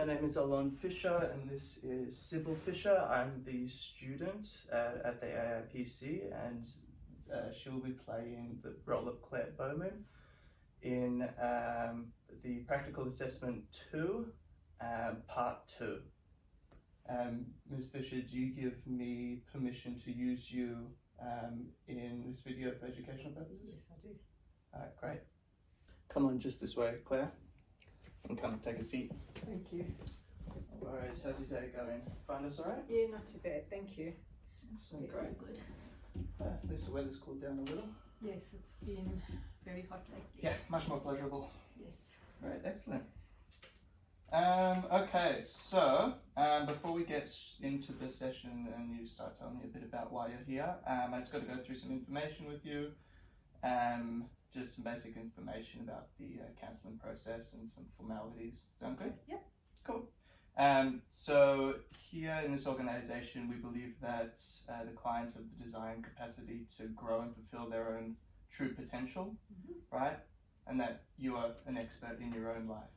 name is Alon Fisher and this is Sybil Fisher. I'm the student at the AIPC and she will be playing the role of Claire Bowman in the Practical Assessment 2, Part 2. Ms. Fisher, do you give me permission to use you in this video for educational purposes? Yes, I do. Alright, great. Come on just this way, Claire, and come and take a seat. Thank you. No worries. How's your day going? Find us alright? Yeah, not too bad, thank you. Excellent, great. Good. At least the weather's cooled down a little. Yes, it's been very hot lately. Yeah, much more pleasurable. Yes. Right, excellent. Okay, so before we get into the session and you start telling me a bit about why you're here, I just got to go through some information with you. Just some basic information about the counselling process and some formalities. Sound good? Yep. Cool. So here in this organisation, we believe that the clients have the design capacity to grow and fulfil their own true potential, right? And that you are an expert in your own life,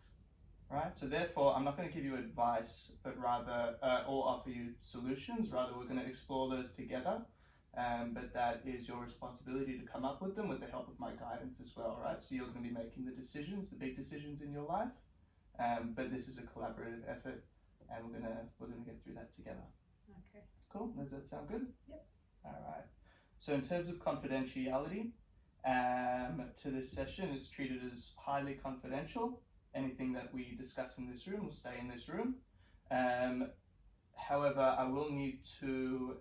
right? So therefore, I'm not going to give you advice, but rather, or offer you solutions. Rather, we're going to explore those together. But that is your responsibility to come up with them with the help of my guidance as well, right? So you're going to be making the decisions, the big decisions in your life. But this is a collaborative effort, and we're gonna get through that together. Okay. Cool. Does that sound good? Yep. All right. So in terms of confidentiality, to this session, it's treated as highly confidential. Anything that we discuss in this room will stay in this room. However, I will need to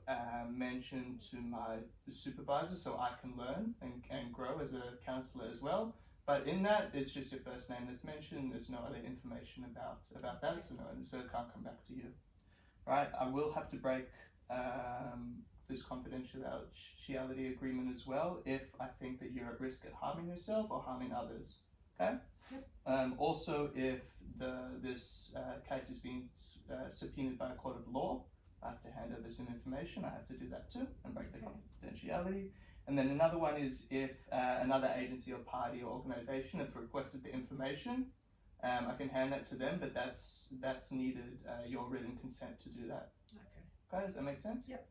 mention to my supervisor so I can learn and grow as a counsellor as well. But in that, it's just your first name that's mentioned. There's no other information about that, so it can't come back to you. Right? I will have to break this confidentiality agreement as well if I think that you're at risk at harming yourself or harming others. Okay? Yep. Also, if this case is being subpoenaed by a court of law, I have to hand over some information. I have to do that too and break the confidentiality. And then another one is if another agency or party or organisation have requested the information, I can hand that to them, but that's needed your written consent to do that. Okay, does that make sense? Yep.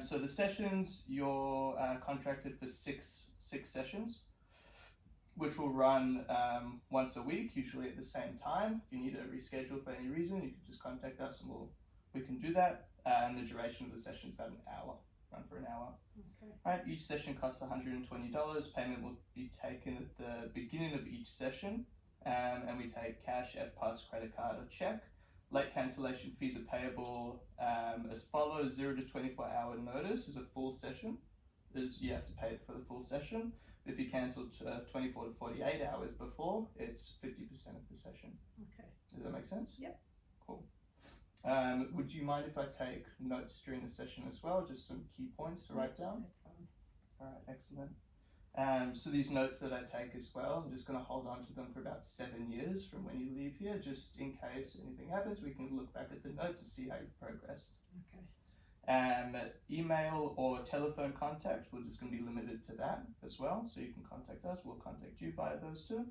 So the sessions, you're contracted for six sessions, which will run once a week, usually at the same time. If you need to reschedule for any reason, you can just contact us and we can do that. And the duration of the session is about an hour, run for an hour. Okay. Right, each session costs $120. Payment will be taken at the beginning of each session, and we take cash, FPass, credit card, or check. Late cancellation fees are payable as follows: 0 to 24-hour notice is a full session. You have to pay for the full session. If you cancel 24 to 48 hours before, it's 50% of the session. Okay. Does that make sense? Yep. Cool. Would you mind if I take notes during the session as well, just some key points to write down? That's fine. All right, excellent. So these notes that I take as well, I'm just going to hold on to them for about 7 years from when you leave here, just in case anything happens. We can look back at the notes and see how you've progressed. Okay. Email or telephone contact, we're just going to be limited to that as well. So you can contact us, we'll contact you via those two.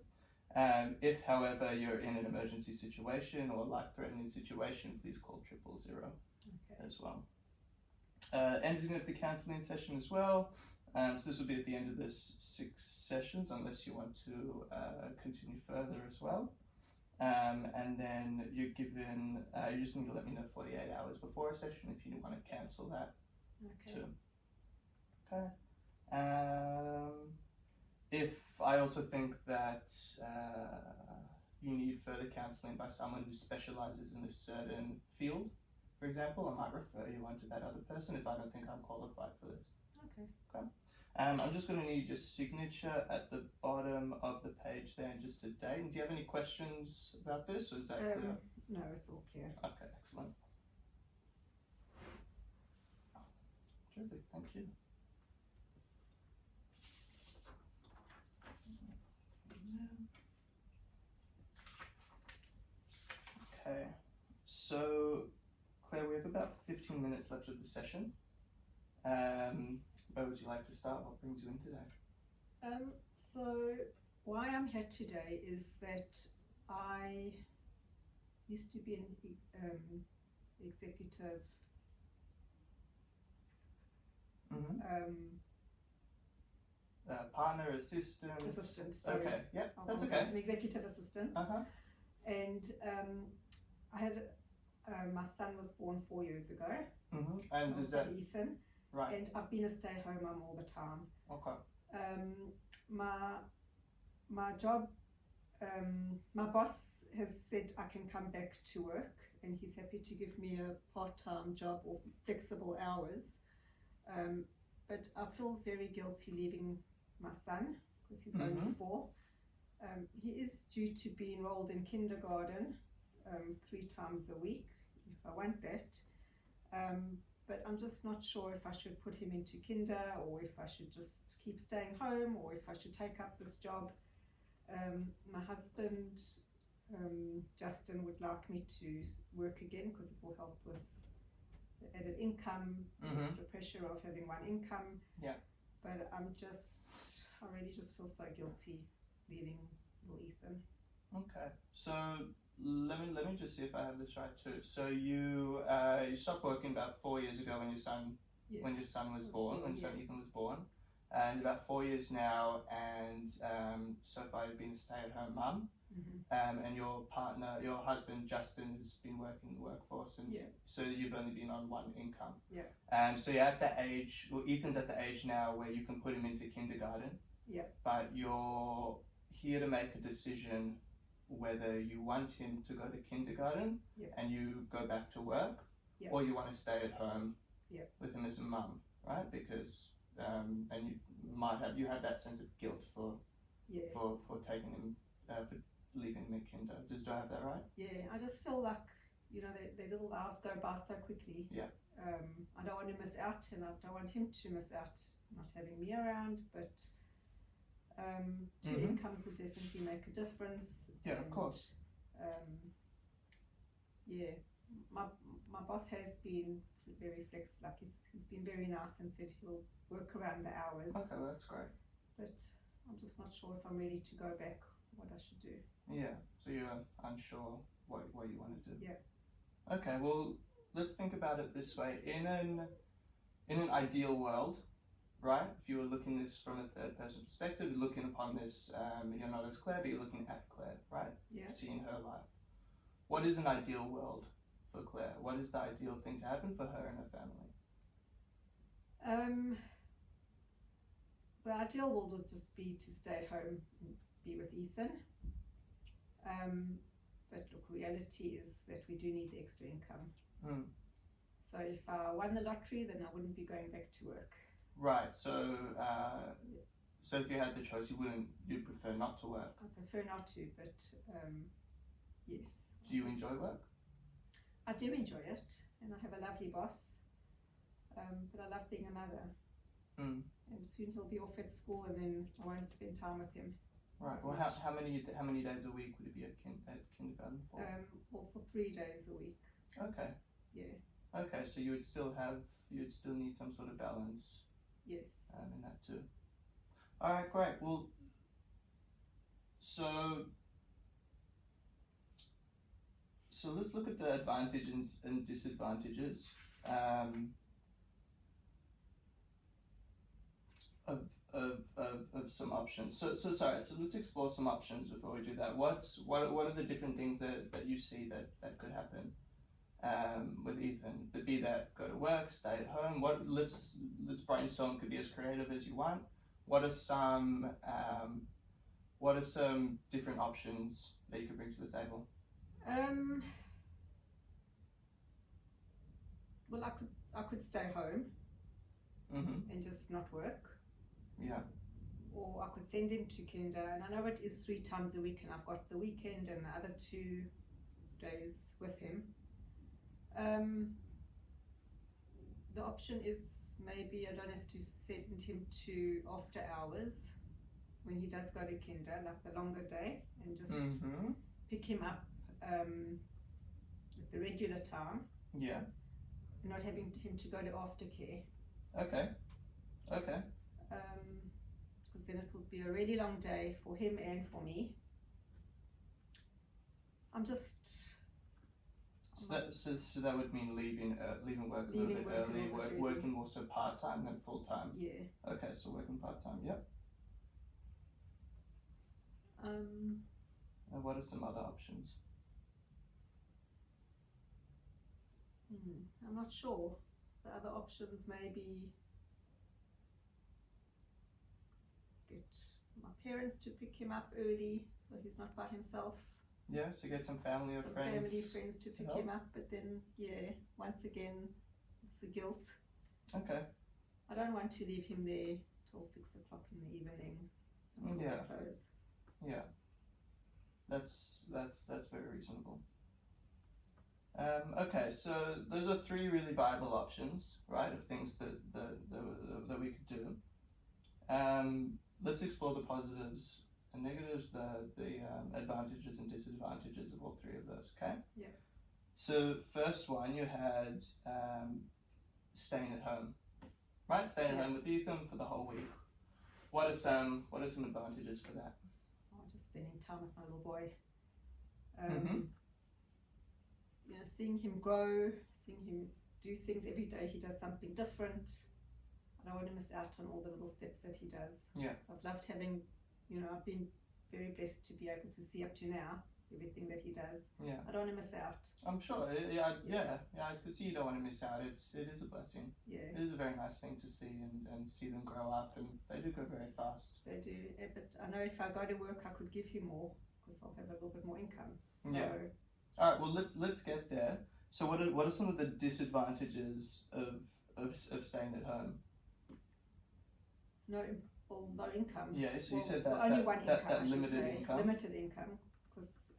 If, however, you're in an emergency situation or a life-threatening situation, please call 000 as well. Ending of the counselling session as well. So this will be at the end of this 6 sessions, unless you want to continue further as well. And then you're given, you just need to let me know 48 hours before a session if you want to cancel that too. Okay. If I also think that you need further counselling by someone who specialises in a certain field, for example, I might refer you on to that other person if I don't think I'm qualified for this. Okay. Okay. I'm just going to need your signature at the bottom of the page there and just a date. And do you have any questions about this, or is that clear? No, it's all clear. Okay, excellent. Terrific, thank you. Okay, so Claire, we have about 15 minutes left of the session. Where would you like to start? What brings you in today? So why I'm here today is that I used to be an executive partner, assistant. Sorry. Okay, yeah, I'll that's call okay. it an executive assistant. And I had my son was born 4 years ago. And is that Ethan? right? And I've been a stay-at-home mum all the time. Okay. My job, my boss has said I can come back to work, and he's happy to give me a part-time job or flexible hours. But I feel very guilty leaving my son because he's only 4. He is due to be enrolled in kindergarten 3 times a week if I want that. But I'm just not sure if I should put him into kinder or if I should just keep staying home or if I should take up this job. My husband, Justin, would like me to work again because it will help with the added income, extra pressure of having one income. Yeah. But I really just feel so guilty leaving little Ethan. Okay, so let me just see if I have this right too. So you stopped working about 4 years ago when your son was born, when son Ethan was born, and about 4 years now, and so far you've been a stay-at-home mum. And your husband Justin has been working in the workforce, and so you've only been on one income. So you're at the age, Ethan's at the age now where you can put him into kindergarten. But you're here to make a decision whether you want him to go to kindergarten and you go back to work, or you want to stay at home with him as a mum, right? Because and you have that sense of guilt for taking him for leaving him at kinder. Do I have that right? Yeah, I just feel like their little lives go by so quickly. I don't want to miss out, and I don't want him to miss out not having me around, but 2 incomes will definitely make a difference. Yeah, of course. My boss has been very flexible. Like he's been very nice and said he'll work around the hours. Okay, well, that's great. But I'm just not sure if I'm ready to go back, what I should do. Yeah, so you're unsure what you want to do. Yeah. Okay, well, let's think about it this way. In an ideal world, right? If you were looking at this from a third person perspective, you're looking upon this, you're not as Claire, but you're looking at Claire, right? Yeah. Seeing her life. What is an ideal world for Claire? What is the ideal thing to happen for her and her family? The ideal world would just be to stay at home and be with Ethan. But look, reality is that we do need the extra income. So if I won the lottery, then I wouldn't be going back to work. Right. So so if you had the choice, you'd prefer not to work? I prefer not to, but yes. Do you enjoy work? I do enjoy it, and I have a lovely boss. But I love being a mother. And soon he'll be off at school, and then I won't spend time with him. Right. Well, how many days a week would it be at kindergarten for? Well, for 3 days a week. Okay. Yeah. Okay, so you'd still need some sort of balance. Yes. In that too. All right, great. Well, so let's look at the advantages and disadvantages of some options. So let's explore some options before we do that. What are the different things that you see that could happen with Ethan? Be that go to work, stay at home. Let's brainstorm. Could be as creative as you want. What are some different options that you could bring to the table? Well, I could stay home and just not work. Yeah. Or I could send him to kinder, and I know it is 3 times a week, and I've got the weekend and the other 2 days with him. The option is maybe I don't have to send him to after hours when he does go to kinder, like the longer day, and just pick him up at the regular time. Yeah. Not having him to go to aftercare. Okay. Because then it will be a really long day for him and for me. I'm just So that would mean leaving work a little Leaving bit work a early, little bit early. working also part-time than full-time. Yeah. Okay, so working part-time, yep. And what are some other options? I'm not sure. The other options maybe get my parents to pick him up early so he's not by himself. Yeah, so get some family or Some friends. family friends to pick him up, but then once again, it's the guilt. Okay. I don't want to leave him there till 6 o'clock in the evening until they close. Yeah. That's very reasonable. Okay, so those are three really viable options, right, of things that we could do. Let's explore the positives and negatives, the advantages and disadvantages of all three of those, okay? Yeah. So first one, you had staying at home, right? Staying at home with Ethan for the whole week. What are some advantages for that? Just spending time with my little boy. Seeing him grow, seeing him do things every day. He does something different. I don't want to miss out on all the little steps that he does. Yeah. So I've loved having, I've been very blessed to be able to see up to now everything that he does. Yeah. I don't want to miss out. I'm sure. Yeah. I could see you don't want to miss out. It is a blessing. Yeah. It is a very nice thing to see and see them grow up, and they do go very fast. They do. But I know if I go to work, I could give him more because I'll have a little bit more income. So. Yeah. All right. Well, let's get there. So what are some of the disadvantages of staying at home? No income. Yeah. So you said that only one income. That limited income. Limited income, because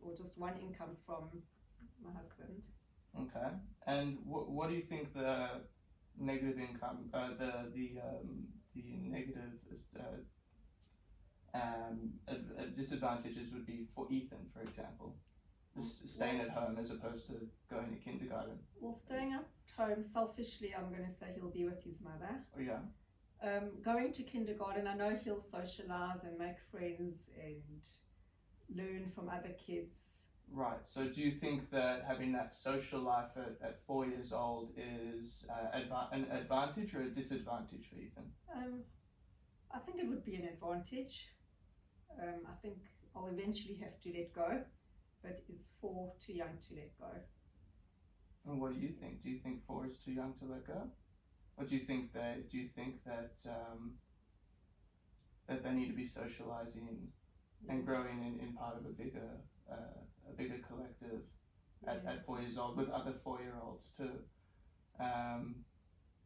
or just one income from my husband. Okay. And what do you think the negative income, the negative disadvantages would be for Ethan, for example? Staying at home as opposed to going to kindergarten. Well, staying at home, selfishly, I'm going to say he'll be with his mother. Oh, yeah. Going to kindergarten, I know he'll socialise and make friends and learn from other kids. Right. So do you think that having that social life at 4 years old is an advantage or a disadvantage for Ethan? I think it would be an advantage. I think I'll eventually have to let go. But is 4 too young to let go? And what do you think? Do you think 4 is too young to let go, or do you think that that they need to be socializing and growing in part of a bigger collective at 4 years old with other 4-year-olds too?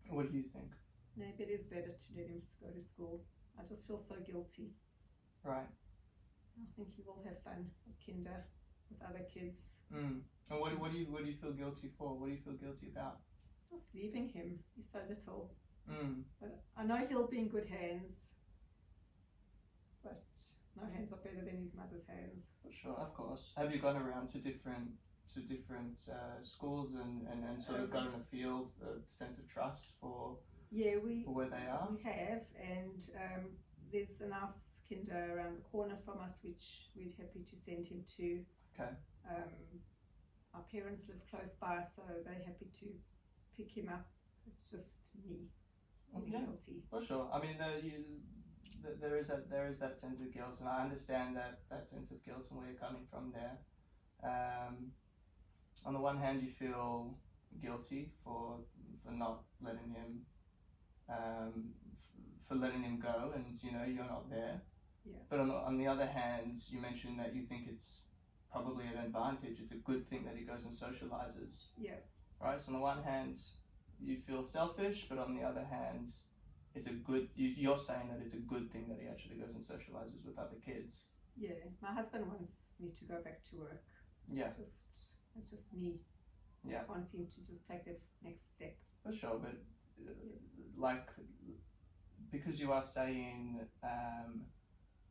What do you think? Maybe it is better to let him go to school. I just feel so guilty. Right. I think he will have fun at kinder with other kids. And what do you feel guilty for? What do you feel guilty about? Just leaving him. He's so little. But I know he'll be in good hands. But no hands are better than his mother's hands. For sure, of course. Have you gone around to different schools and sort of gotten a feel, a sense of trust for where they are? We have, and there's a nice kinder around the corner from us, which we're happy to send him to. Okay. Our parents live close by, so they're happy to pick him up. It's just me feeling guilty. For sure. I mean, there is that sense of guilt, and I understand that sense of guilt and where you're coming from there. On the one hand, you feel guilty for not letting him for letting him go, and you're not there. Yeah. But on the other hand, you mentioned that you think it's probably an advantage. It's a good thing that he goes and socializes. Yeah. Right. So on the one hand, you feel selfish, but on the other hand, it's a good. You're saying that it's a good thing that he actually goes and socializes with other kids. Yeah. My husband wants me to go back to work. Yeah. It's just me. Yeah. I want him to just take that next step. For sure, but because you are saying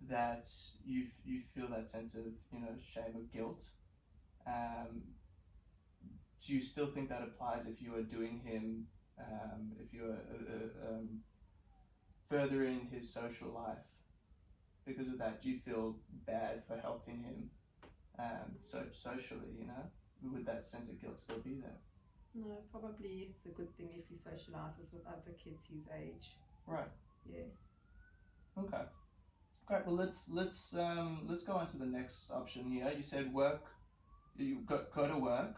that you feel that sense of shame or guilt, do you still think that applies if you are doing him if you are furthering his social life because of that? Do you feel bad for helping him socially? would that sense of guilt still be there? No, probably it's a good thing if he socialises with other kids his age. Right. Yeah. Okay. Great. Well, let's go on to the next option here. You said work. You go to work,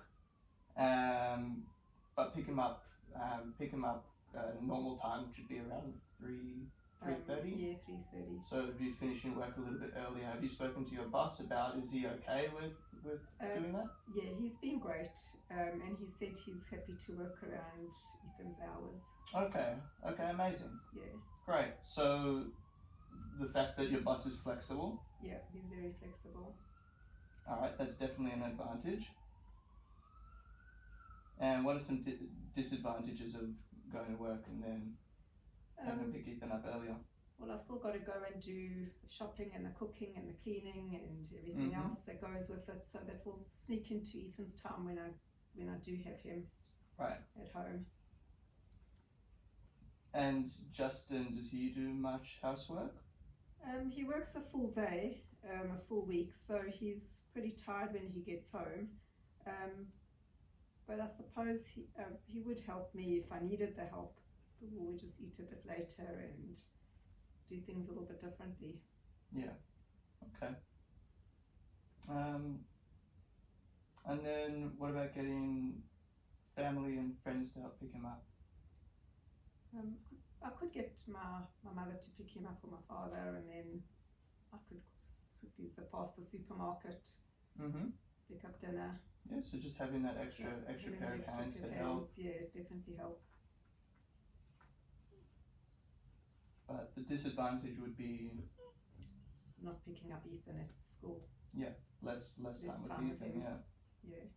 but pick him up. Normal time, which would be around 3:30. Yeah, 3:30. So you'd be finishing work a little bit earlier. Have you spoken to your boss about? Is he okay with doing that? Yeah, he's been great, and he said he's happy to work around Ethan's hours. Okay. Amazing. Yeah. Great. So the fact that your boss is flexible. Yeah, he's very flexible. All right, that's definitely an advantage. And what are some disadvantages of going to work and then having to pick Ethan up earlier? Well, I've still got to go and do the shopping and the cooking and the cleaning and everything else that goes with it. So that will sneak into Ethan's time when I do have him right at home. And Justin, does he do much housework? He works a full day, a full week, so he's pretty tired when he gets home. But I suppose he would help me if I needed the help. We would just eat a bit later and do things a little bit differently. Yeah. Okay. And then what about getting family and friends to help pick him up? I could get my mother to pick him up, or my father, and then I could quickly zip past the supermarket, pick up dinner. Yeah, so just having that extra pair of hands to help. Yeah, definitely help. But the disadvantage would be not picking up Ethan at school. Yeah, less time with Ethan. Yeah.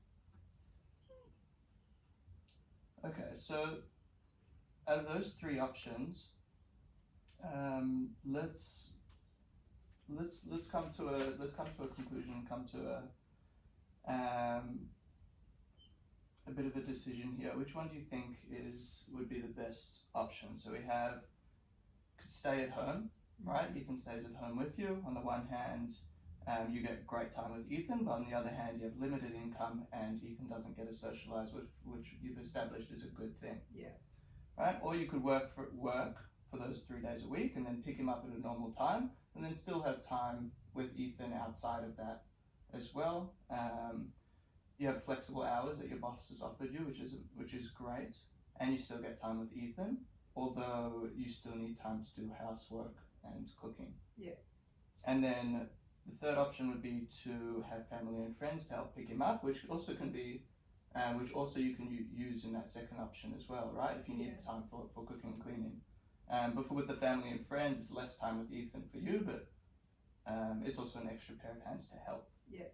Okay, so out of those three options, let's come to a conclusion and come to a bit of a decision here. Which one do you think would be the best option? So we have could stay at home, right? Ethan stays at home with you. On the one hand, you get great time with Ethan, but on the other hand, you have limited income and Ethan doesn't get to socialise with, which you've established is a good thing. Yeah. Right? Or you could work for those 3 days a week and then pick him up at a normal time and then still have time with Ethan outside of that as well. You have flexible hours that your boss has offered you, which is great, and you still get time with Ethan, although you still need time to do housework and cooking. Yeah. And then the third option would be to have family and friends to help pick him up, which also can be, which also you can use in that second option as well, right? If you need time for cooking and cleaning. But with the family and friends, it's less time with Ethan for you, but it's also an extra pair of hands to help. Yeah.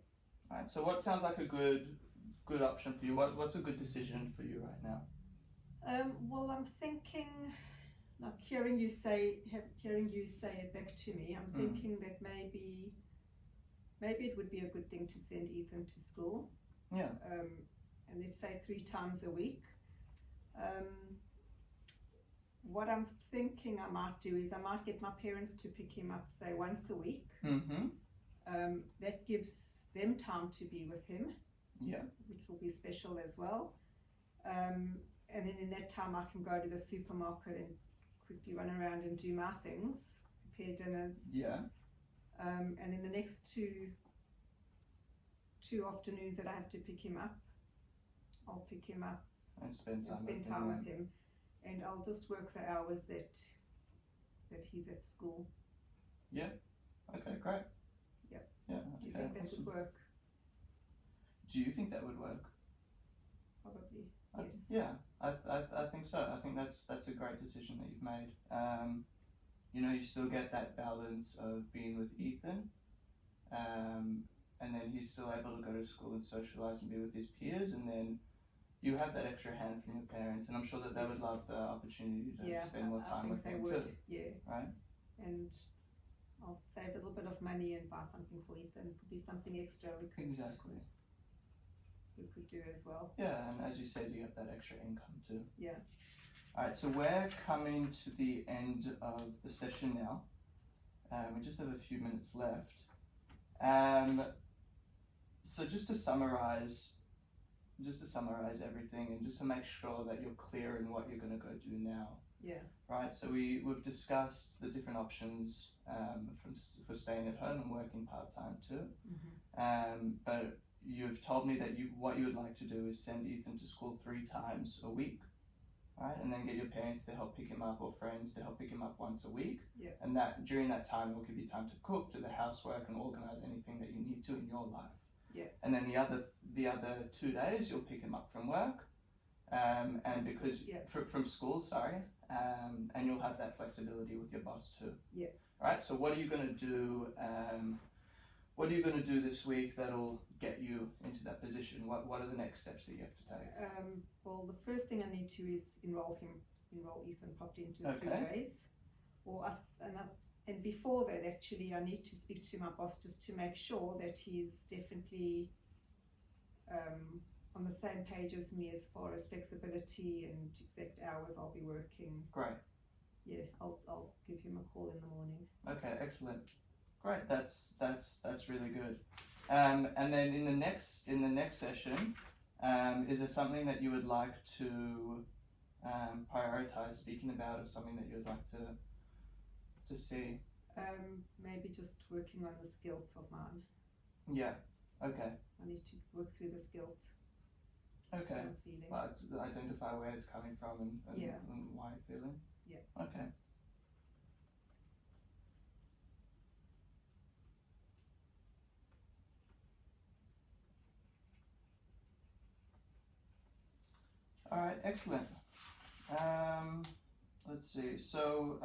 Right. So what sounds like a good option for you? What's a good decision for you right now? Well, I'm thinking, like hearing you say it back to me, I'm thinking that maybe it would be a good thing to send Ethan to school. Yeah. And let's say 3 times a week. What I'm thinking I might do is I might get my parents to pick him up, say, once a week. That gives them time to be with him. Yeah. Which will be special as well. And then in that time I can go to the supermarket and quickly run around and do my things, prepare dinners. Yeah. And then the next two afternoons that I have to pick him up, I'll pick him up and spend time with him. And I'll just work the hours that he's at school. Yeah. Okay, great. Yep. Yeah. Do you Okay, think that awesome. would work? Do you think that would work? Probably. Yes. Yeah, I think so. I think that's a great decision that you've made. You still get that balance of being with Ethan, and then he's still able to go to school and socialise and be with his peers, and then you have that extra hand from your parents, and I'm sure that they would love the opportunity to spend more time with them too. Yeah. Right? And I'll save a little bit of money and buy something for Ethan. Could be something extra we could do as well. Yeah, and as you said, you have that extra income too. Yeah. Alright, so we're coming to the end of the session now. We just have a few minutes left. So just to summarize, just to summarize everything and just to make sure that you're clear in what you're going to go do now. Yeah. Right, so we've discussed the different options for staying at home and working part-time too. But you've told me that what you would like to do is send Ethan to school 3 times a week, right? And then get your parents to help pick him up or friends to help pick him up once a week. Yeah. And that during that time, it will give you time to cook, do the housework, and organize anything that you need to in your life. Yeah. And then the other 2 days, you'll pick him up from work, and because from school, sorry, and you'll have that flexibility with your boss too. Yeah. Right. So what are you going to do? What are you going to do this week that'll get you into that position? What are the next steps that you have to take? Well, the first thing I need to is enroll Ethan properly into the 3 days, and before that, actually, I need to speak to my boss just to make sure that he's definitely on the same page as me as far as flexibility and exact hours I'll be working. Great. Yeah, I'll give him a call in the morning. Okay, excellent. Great. That's really good. And then in the next session, is there something that you would like to prioritize speaking about, or something that you would like to see? Maybe just working on this guilt of mine. Yeah. Okay. I need to work through this guilt. Okay. I'm feeling. Identify where it's coming from and why you're feeling. Yeah. Okay. All right, excellent. Let's see. So,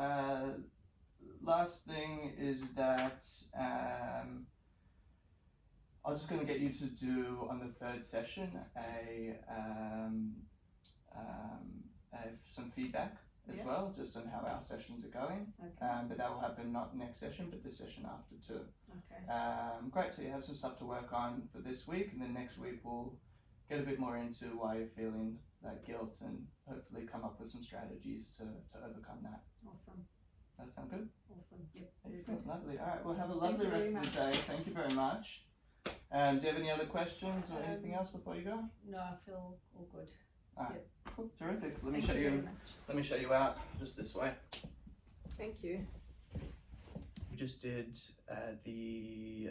last thing is that I'm just going to get you to do on the 3rd session some feedback as well, just on how our sessions are going. Okay. But that will happen not next session, but the session after too. Okay. Great. So you have some stuff to work on for this week, and then next week we'll get a bit more into why you're feeling that guilt and hopefully come up with some strategies to overcome that. Awesome. That sound good? Awesome. Yep. Excellent. Lovely. All right. Well, have a lovely rest of the day. Thank you very much. Do you have any other questions or anything else before you go? No, I feel all good. All right. Yep. Cool. Terrific. Let Thank you very much. Let me show you out just this way. Thank you. We just did the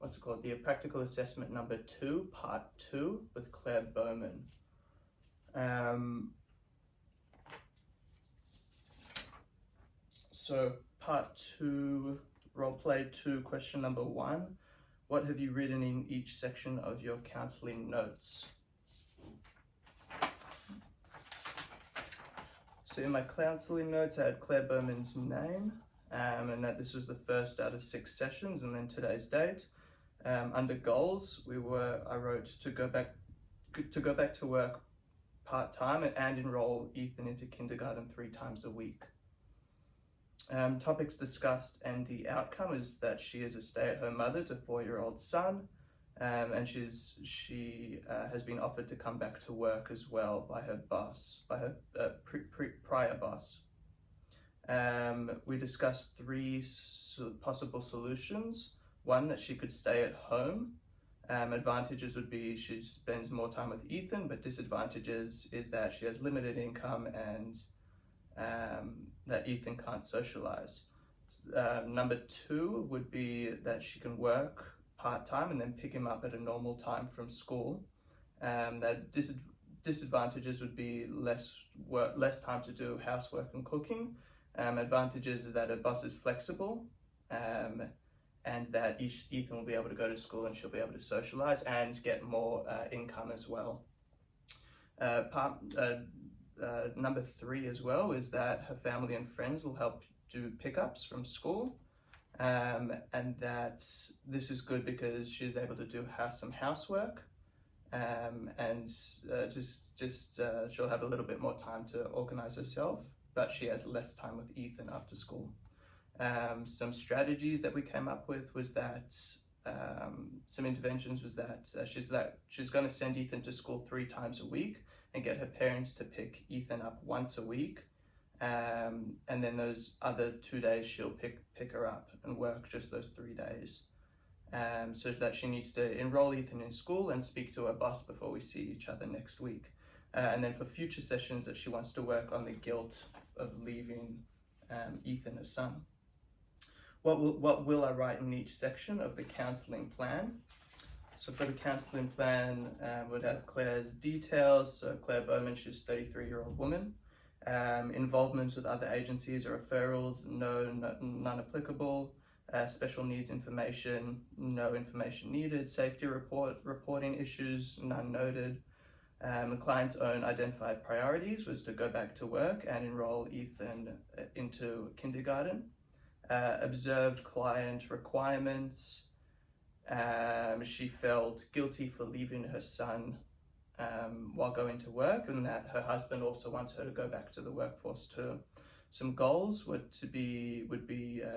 what's it called? The practical assessment number 2, part 2 with Claire Bowman. So part 2, role play 2, question number 1. What have you written in each section of your counselling notes? So in my counselling notes, I had Claire Bowman's name, and that this was the first out of 6 sessions, and then today's date. Under goals, I wrote to go back to work part-time and enroll Ethan into kindergarten 3 times a week. Topics discussed and the outcome is that she is a stay-at-home mother to 4-year-old son, and she has been offered to come back to work as well by her boss, by her prior boss. We discussed 3 possible solutions. 1, that she could stay at home. Advantages would be she spends more time with Ethan, but disadvantages is that she has limited income and that Ethan can't socialize. Number 2 would be that she can work part-time and then pick him up at a normal time from school. That disadvantages would be less time to do housework and cooking. Advantages is that her boss is flexible, and that Ethan will be able to go to school and she'll be able to socialize and get more income as well. Number 3 as well is that her family and friends will help do pickups from school, and that this is good because she's able to do some housework, and she'll have a little bit more time to organize herself, but she has less time with Ethan after school. Some strategies that we came up with was that some interventions was that she's going to send Ethan to school 3 times a week and get her parents to pick Ethan up once a week, and then those other 2 days she'll pick her up and work just those 3 days. so that she needs to enroll Ethan in school and speak to her boss before we see each other next week. And then for future sessions that she wants to work on the guilt of leaving Ethan, her son. What will I write in each section of the counselling plan? So for the counselling plan, we'd have Claire's details. So Claire Bowman, she's a 33-year-old woman. Involvement with other agencies or referrals, none applicable. Special needs information, no information needed. Safety reporting issues, none noted. The client's own identified priorities was to go back to work and enroll Ethan into kindergarten. Observed client requirements. She felt guilty for leaving her son while going to work, and that her husband also wants her to go back to the workforce too. Some goals would be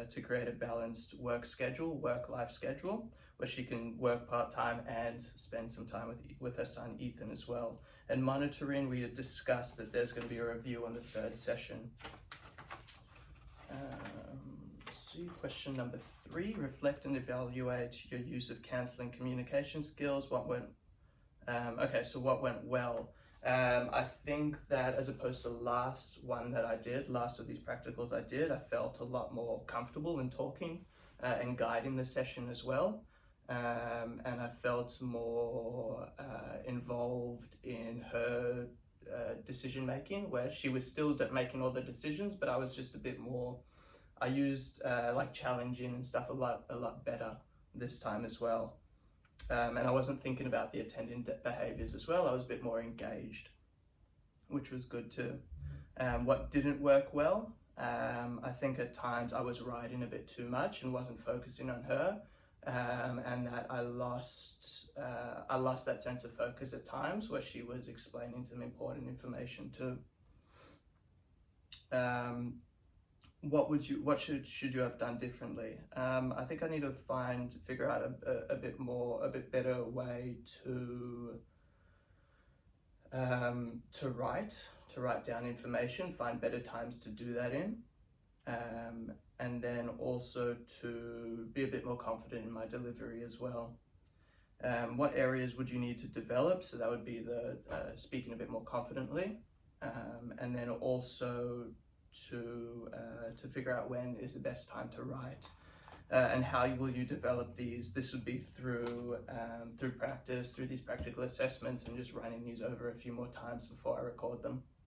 to create a balanced work-life schedule, where she can work part-time and spend some time with her son Ethan as well. And monitoring, we had discussed that there's going to be a review on the 3rd session. Question number 3, reflect and evaluate your use of counselling communication skills. What went well? I think that as opposed to last of these practicals I did, I felt a lot more comfortable in talking and guiding the session as well. And I felt more involved in her decision making, where she was still making all the decisions, but I was just a bit more. I used like challenging and stuff a lot better this time as well. And I wasn't thinking about the attendant behaviours as well. I was a bit more engaged, which was good too. What didn't work well? I think at times I was writing a bit too much and wasn't focusing on her, and that I lost that sense of focus at times where she was explaining some important information too. What should you have done differently? I think I need to figure out a bit better way to write down information, find better times to do that in, and then also to be a bit more confident in my delivery as well. What areas would you need to develop? So that would be the speaking a bit more confidently, and then also to figure out when is the best time to write, and how will you develop these. This would be through practice, through these practical assessments, and just running these over a few more times before I record them.